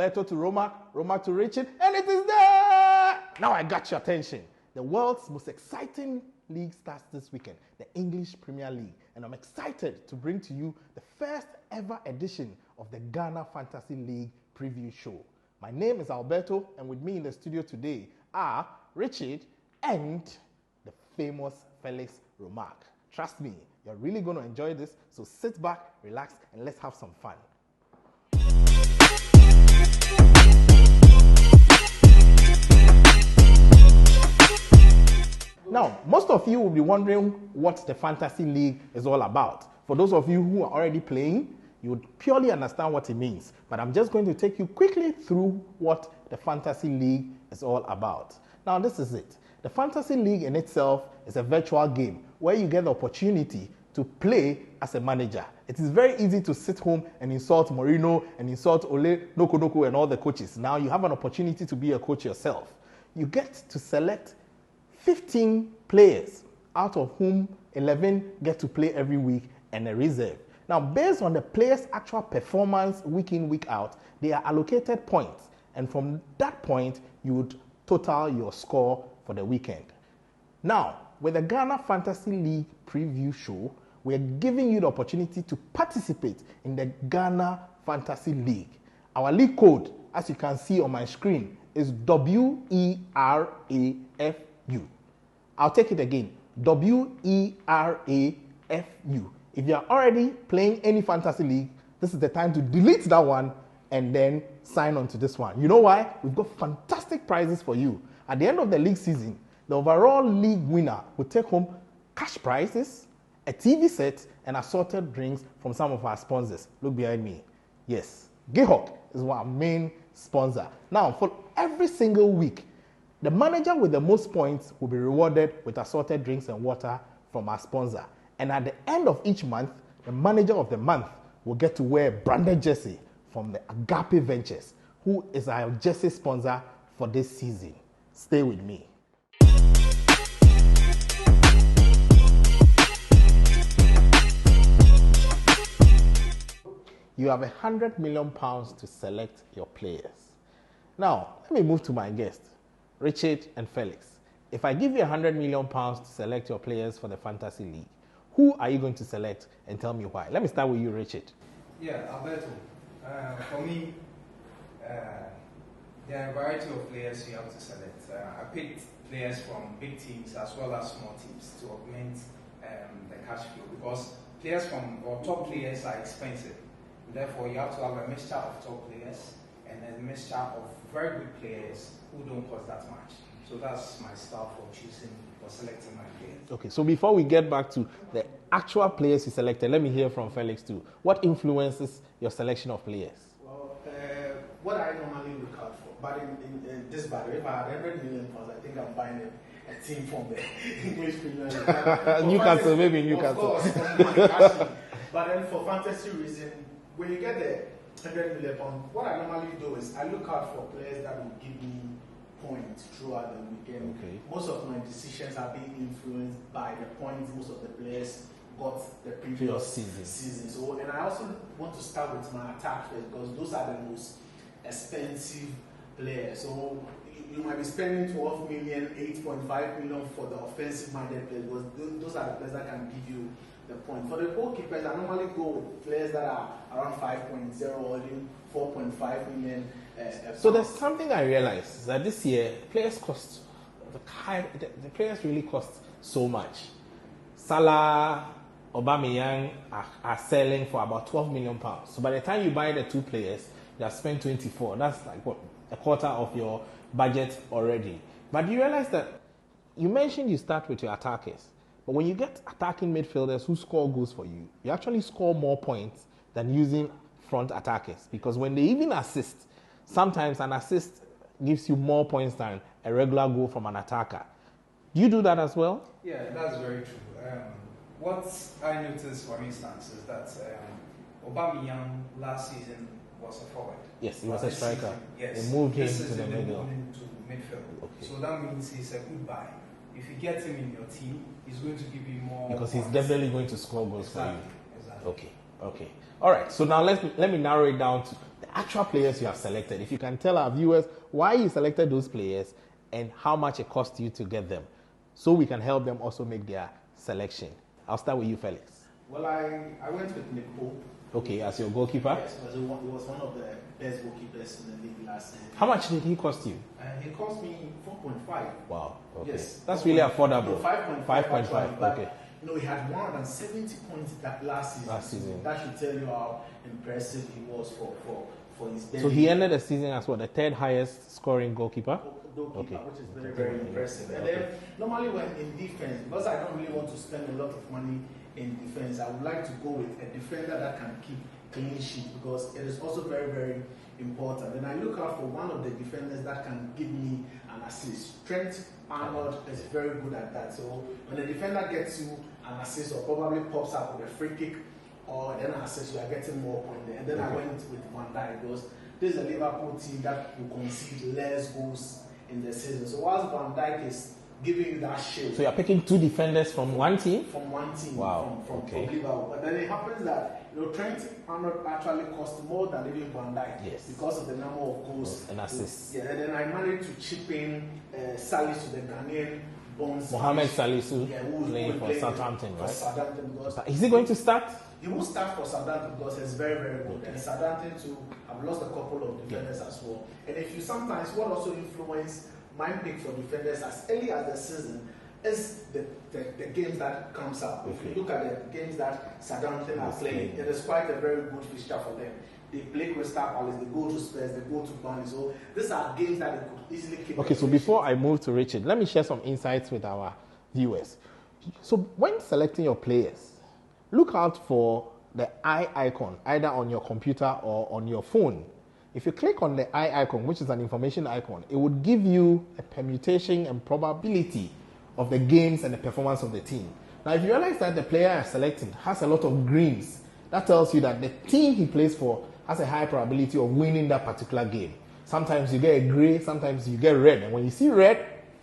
Alberto to Roma, Roma to Richard, and it is there! Now I got your attention. The world's most exciting league starts this weekend, the English Premier League. And I'm excited to bring to you the first ever edition of the Ghana Fantasy League preview show. My name is Alberto, and with me in the studio today are Richard and the famous Felix Romark. Trust me, you're really going to enjoy this, so sit back, relax, and let's have some fun. Now, most of you will be wondering what the Fantasy League is all about. For those of you who are already playing, you would purely understand what it means. But I'm just going to take you quickly through what the Fantasy League is all about. Now, this is it. The Fantasy League in itself is a virtual game where you get the opportunity to play as a manager. It is very easy to sit home and insult Mourinho and insult Ole Nokonoko and all the coaches. Now you have an opportunity to be a coach yourself. You get to select 15 players, out of whom 11 get to play every week and a reserve. Now, based on the players' actual performance week in, week out, they are allocated points. And from that point, you would total your score for the weekend. Now, with the Ghana Fantasy League preview show, we're giving you the opportunity to participate in the Ghana Fantasy League. Our league code, as you can see on my screen, is WERAFU. I'll take it again, WERAFU. If you're already playing any fantasy league, this is the time to delete that one and then sign on to this one. You know why? We've got fantastic prizes for you. At the end of the league season, the overall league winner will take home cash prizes, a TV set, and assorted drinks from some of our sponsors. Look behind me. Yes, Gayhawk is our main sponsor. Now, for every single week, the manager with the most points will be rewarded with assorted drinks and water from our sponsor. And at the end of each month, the manager of the month will get to wear a branded jersey from the Agape Ventures, who is our jersey sponsor for this season. Stay with me. You have £100 million to select your players. Now, let me move to my guests, Richard and Felix. If I give you £100 million to select your players for the Fantasy League, who are you going to select and tell me why? Let me start with you, Richard. Yeah, Alberto. For me, there are a variety of players you have to select. I picked players from big teams as well as small teams to augment the cash flow, because players top players are expensive. Therefore, you have to have a mixture of top players and a mixture of very good players who don't cost that much. So that's my style for choosing or selecting my players. Okay, so before we get back to the actual players you selected, let me hear from Felix too. What influences your selection of players? Well, what I normally look out for, but in this battle, if I had £100 million, I think I'm buying a team from the English Premier League. Newcastle, maybe Newcastle. Of course, but then for fantasy reason, when you get the £100 million, what I normally do is I look out for players that will give me points throughout the weekend. Okay. Most of my decisions are being influenced by the points most of the players got the previous season. So, and I also want to start with my attack first, because those are the most expensive players. So you might be spending 12 million, 8.5 million for the offensive-minded players, because those are the players that can give you the point. For the goalkeepers, I normally go with players that are around 5.0 or even 4.5 million. So there's something I realized, that this year players cost the players really cost so much. Salah, Aubameyang are selling for about £12 million. So by the time you buy the two players, you have spent 24. That's like what, a quarter of your budget already. But you realize that you mentioned you start with your attackers, but when you get attacking midfielders who score goals for you, you actually score more points than using front attackers, because when they even assist, sometimes an assist gives you more points than a regular goal from an attacker. Do you do that as well? Yeah, that's very true. What I noticed, for instance, is that Aubameyang last season was a forward. Yes, he was a striker. Season, yes. They moved him this to the middle. Into midfield. Okay. So that means he's a good buy. If you get him in your team, he's going to give you more. Because he's definitely going to score goals for you. Exactly. Okay. Okay. All right. So now let me narrow it down to the actual players you have selected. If you can tell our viewers why you selected those players and how much it cost you to get them, so we can help them also make their selection. I'll start with you, Felix. Well, I went with Nick Pope. Okay, as your goalkeeper? Yes, because he was one of the best goalkeepers in the league last season. How much did he cost you? He cost me 4.5. Wow. Okay. Yes. That's really affordable. No, 5.5. 5.5. Okay. You know, he had 170 points that last season. Last season. That should tell you how impressive he was for his debut. So he ended the season as what, the third highest scoring goalkeeper? Goalkeeper, which is very, very impressive. And then normally when in defense, because I don't really want to spend a lot of money in defense, I would like to go with a defender that can keep clean sheet, because it is also very, very important. And I look out for one of the defenders that can give me an assist. Trent Arnold is very good at that. So when a defender gets you an assist or probably pops up with a free kick or then an assist, you are getting more points there. And then I went with Van Dijk, because this is a Liverpool team that will concede less goals in the season. So whilst Van Dijk is giving you that shield. So you're picking two defenders from one team? From one team. Wow. From Liverpool. But then it happens that Trent Arnold actually cost more than even Van Dijk. Yes. Because of the number of goals and assists. Yeah, and then I managed to chip in Salisu, the Ghanaian bonds. Mohamed Salisu, who's playing for Southampton, right? Southampton, because is he going to start? He will start for Southampton because he's very, very good. Okay. And Southampton too, I've lost a couple of defenders as well. And if you sometimes, what also influence my pick for defenders as early as the season is the games that comes up. If you look at the games that Southampton are playing, it is quite a very good fixture for them. They play Crystal Palace, they go to Spurs, they go to Burnley. So these are games that they could easily keep. Okay, so before I move to Richard, let me share some insights with our viewers. So when selecting your players, look out for the eye icon, either on your computer or on your phone. If you click on the eye icon, which is an information icon, it would give you a permutation and probability of the games and the performance of the team. Now, if you realize that the player you're selecting has a lot of greens, that tells you that the team he plays for has a high probability of winning that particular game. Sometimes you get a grey, sometimes you get red. And when you see red,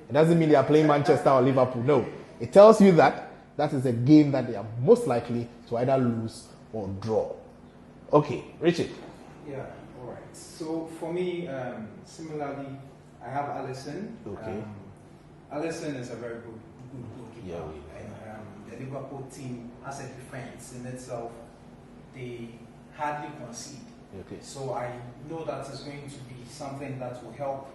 it doesn't mean they are playing Manchester or Liverpool. No. It tells you that that is a game that they are most likely to either lose or draw. Okay, Richard. Yeah. So for me, similarly, I have Alisson. Okay. Alisson is a very good goalkeeper. Yeah. And the Liverpool team, as a defense in itself, they hardly concede. Okay. So I know that is going to be something that will help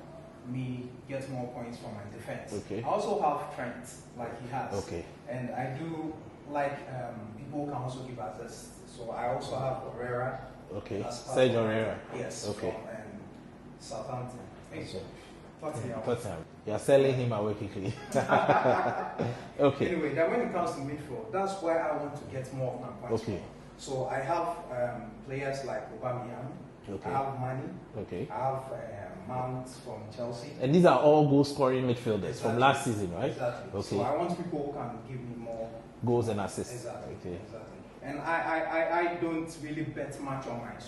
me get more points from my defense. Okay. I also have Trent, like he has. Okay. And I do like people can also give assists. So I also have Herrera. Okay. Sergio Herrera. Yes. Okay. From Southampton. Tottenham. You're selling him away quickly. Okay. Anyway, then when it comes to midfield, that's where I want to get more of my points. Okay. So I have players like Aubameyang. Okay. I have Mane. Okay. I have Mount from Chelsea. And these are all goal-scoring midfielders from last season, right? Exactly. Okay. So I want people who can give me more goals and assists. Exactly. Okay. Exactly. And I don't really bet much on my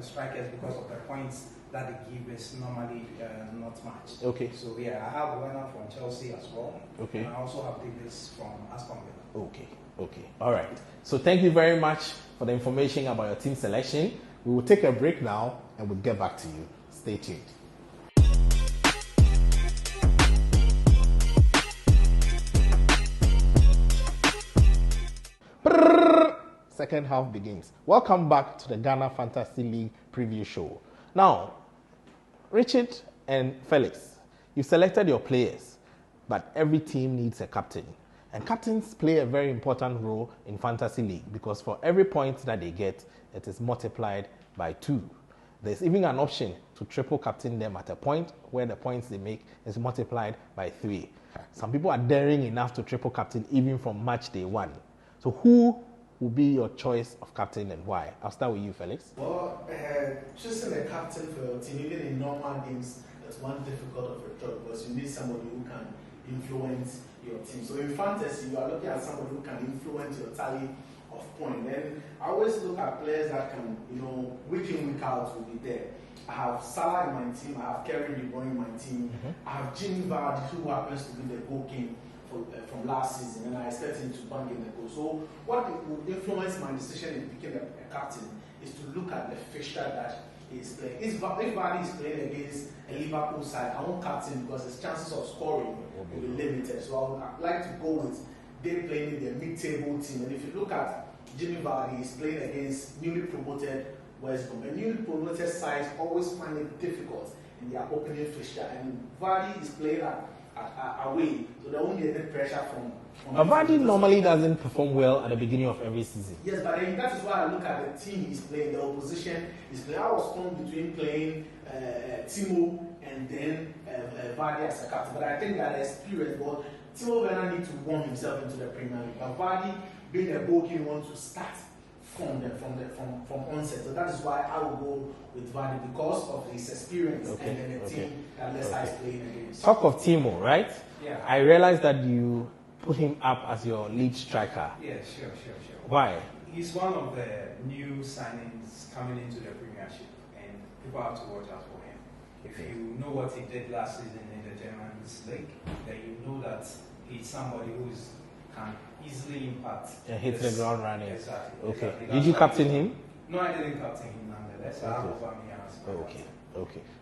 strikers because of the points that they give is normally not much. Okay. So yeah, I have Werner from Chelsea as well. Okay. And I also have Davis from Aston Villa. Okay. Okay. All right. So thank you very much for the information about your team selection. We will take a break now and we'll get back to you. Stay tuned. Second half begins. Welcome back to the Ghana Fantasy League preview show. Now, Richard and Felix, you selected your players, but every team needs a captain. And captains play a very important role in Fantasy League because for every point that they get, it is multiplied by 2. There's even an option to triple captain them at a point where the points they make is multiplied by 3. Some people are daring enough to triple captain even from match day 1. So who will be your choice of captain and why? I'll start with you, Felix. Well, choosing a captain for your team, even in normal games, is one difficult of a job because you need somebody who can influence your team. So in fantasy, you are looking at somebody who can influence your tally of points. And I always look at players that can, week in, week out will be there. I have Salah in my team, I have Kevin De Bruyne in my team, I have Jimmy Vardy, who happens to be the goal king from last season, and I expect him to bang in the goal. So what would influence my decision in picking a captain is to look at the fixture that he is playing. If Vardy is playing against a Liverpool side, I won't captain because his chances of scoring will be limited. So I would like to go with they playing in their mid-table team. And if you look at Jimmy Vardy, he's playing against newly promoted West Brom. And newly promoted sides always find it difficult in their opening fixture. And Vardy is playing away, so there won't be any pressure from Vardy normally doesn't perform well at the beginning of every season. Yes, but then that is why I look at the team he's playing, the opposition he's playing. I was torn between playing Timo and then Vardy as a captain. But I think that experience, but Timo Werner needs to warm himself into the Premier League. But Vardy, being a goalkeeper, wants to start from onset. So that is why I will go with Vardy because of his experience and then the team that Leicester is playing against. Talk of Timo, right? Yeah. I realized that you put him up as your lead striker. Yeah, sure. Why? He's one of the new signings coming into the Premiership, and people have to watch out for him. If you know what he did last season in the Germans League, then you know that he's somebody who can easily impact. And hit the ground running. Exactly. Okay. Exactly. Did you captain him? No, I didn't captain him nonetheless. I have Aubameyang as my captain.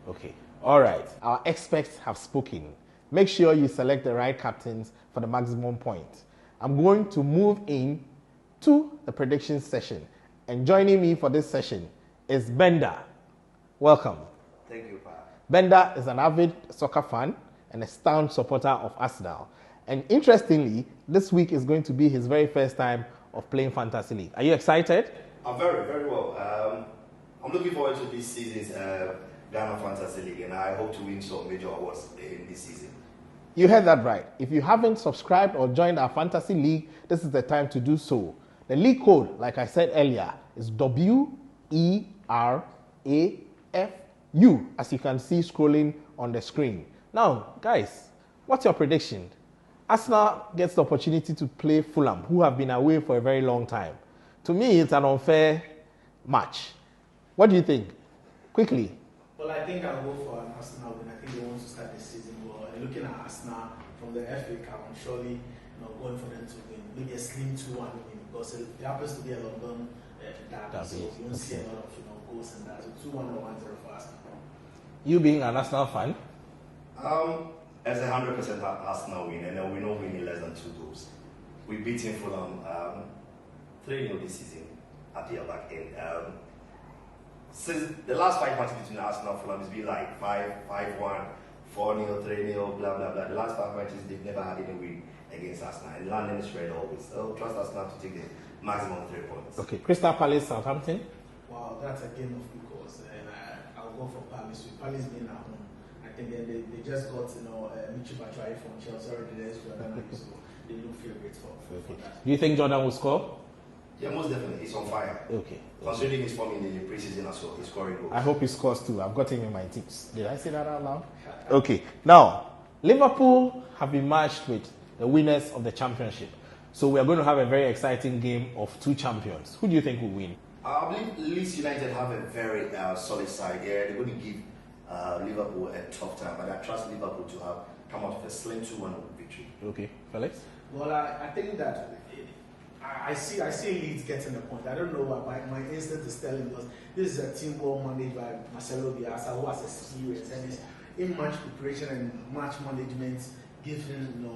Okay. All right. Our experts have spoken. Make sure you select the right captains for the maximum point. I'm going to move in to the prediction session. And joining me for this session is Benda. Welcome. Thank you, Pa. Benda is an avid soccer fan and a staunch supporter of Arsenal. And interestingly, this week is going to be his very first time of playing Fantasy League. Are you excited? I'm very, very well. I'm looking forward to this season's Ghana Fantasy League, and I hope to win some major awards in this season. You heard that right. If you haven't subscribed or joined our Fantasy League, this is the time to do so. The league code, like I said earlier, is WERAFU, as you can see scrolling on the screen. Now, guys, what's your prediction? Arsenal gets the opportunity to play Fulham, who have been away for a very long time. To me, it's an unfair match. What do you think? Quickly. Well, I think I'll go for an Arsenal win. I think they want to start the season well. And looking at Arsenal from the FA Cup, I'm surely going for them to win. Maybe a slim 2-1 win because it happens to be a London derby, so you won't see a lot of goals and that. So 2-1 or 1-0 for Arsenal. You being an Arsenal fan? As a 100% Arsenal win, and then we know winning less than 2 goals. We beat him Fulham 3-0 this season at the back end. Since the last 5 matches between Arsenal and Fulham, it's been like 5-1, 4-0, 3-0, blah blah blah. The last 5 matches they've never had any win against Arsenal, and London is red always. So trust Arsenal to take the maximum 3 points. Okay, Crystal Palace, Southampton. Wow, that's a game of because, and I'll go for Palace. With Palace being at home, I think they just got Michi Batshuayi from Chelsea already there, so they look favourites for that. Do you think Jordan will score? Yeah, most definitely. He's on fire. Okay. Considering his form in the preseason as well, he's scoring goals. I hope he scores too. I've got him in my teams. Did I say that out loud? Okay. Now, Liverpool have been matched with the winners of the championship. So we are going to have a very exciting game of 2 champions. Who do you think will win? I believe Leeds United have a very solid side. Yeah, they're going to give Liverpool a tough time, but I trust Liverpool to have come out with a slim 2-1 victory. Okay. Felix? Well, I think that I see Leeds getting the point. I don't know why my instinct is telling because this is a team well managed by Marcelo Bielsa, who has experience and is in match preparation and match management gives him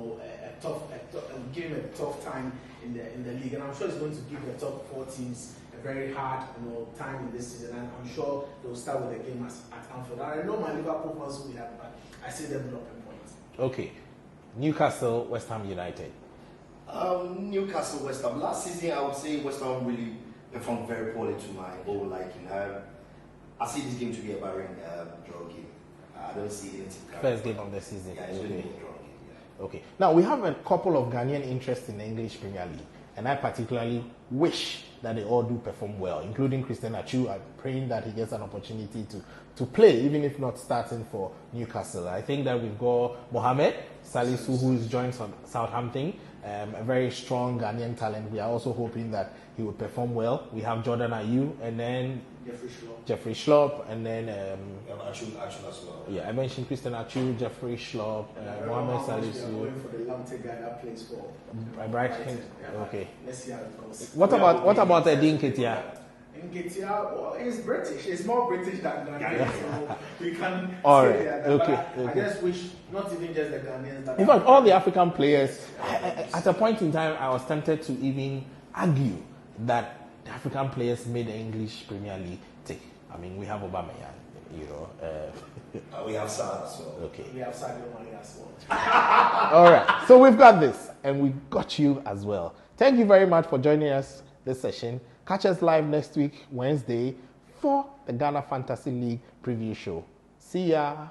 give him a tough time in the league, and I'm sure it's going to give the top 4 teams a very hard time in this season. And I'm sure they'll start with the game at Anfield. I know my Liverpool fans will be happy, but I see them dropping points. Okay. Newcastle, West Ham United. Newcastle, West Ham. Last season, I would say West Ham really performed very poorly to my own liking. I see this game to be a barren draw game. I don't see anything. First game of the season. Yeah, it's really a draw game. Yeah. Okay. Now, we have a couple of Ghanaian interests in the English Premier League, and I particularly wish that they all do perform well, including Christian Achu. I'm praying that he gets an opportunity to play, even if not starting for Newcastle. I think that we've got Mohamed Salisu, who is joined Southampton, a very strong Ghanaian talent. We are also hoping that he will perform well. We have Jordan Ayew, and then Jeffrey Schlupp, and then Achu as well. yeah, I mentioned Christian Achu, Jeffrey Schlupp, Mohamed Salisu. Going for the Lamptey guy that plays for Brighton. Okay. Let's see how it goes. What about Edin Ketia? Nketia, well, he's British. He's more British than Ghanaian, so we can All say right. that. Okay. But I just wish not even just the Ghanaians. That In fact, all the African players, at a point in time, I was tempted to even argue that the African players made the English Premier League tick. I mean, we have Aubameyang, you know. We have Salah as well. Okay. we have Sadio Mane as well. All right. So we've got this, and we got you as well. Thank you very much for joining us this session. Catch us live next week, Wednesday, for the Ghana Fantasy League preview show. See ya.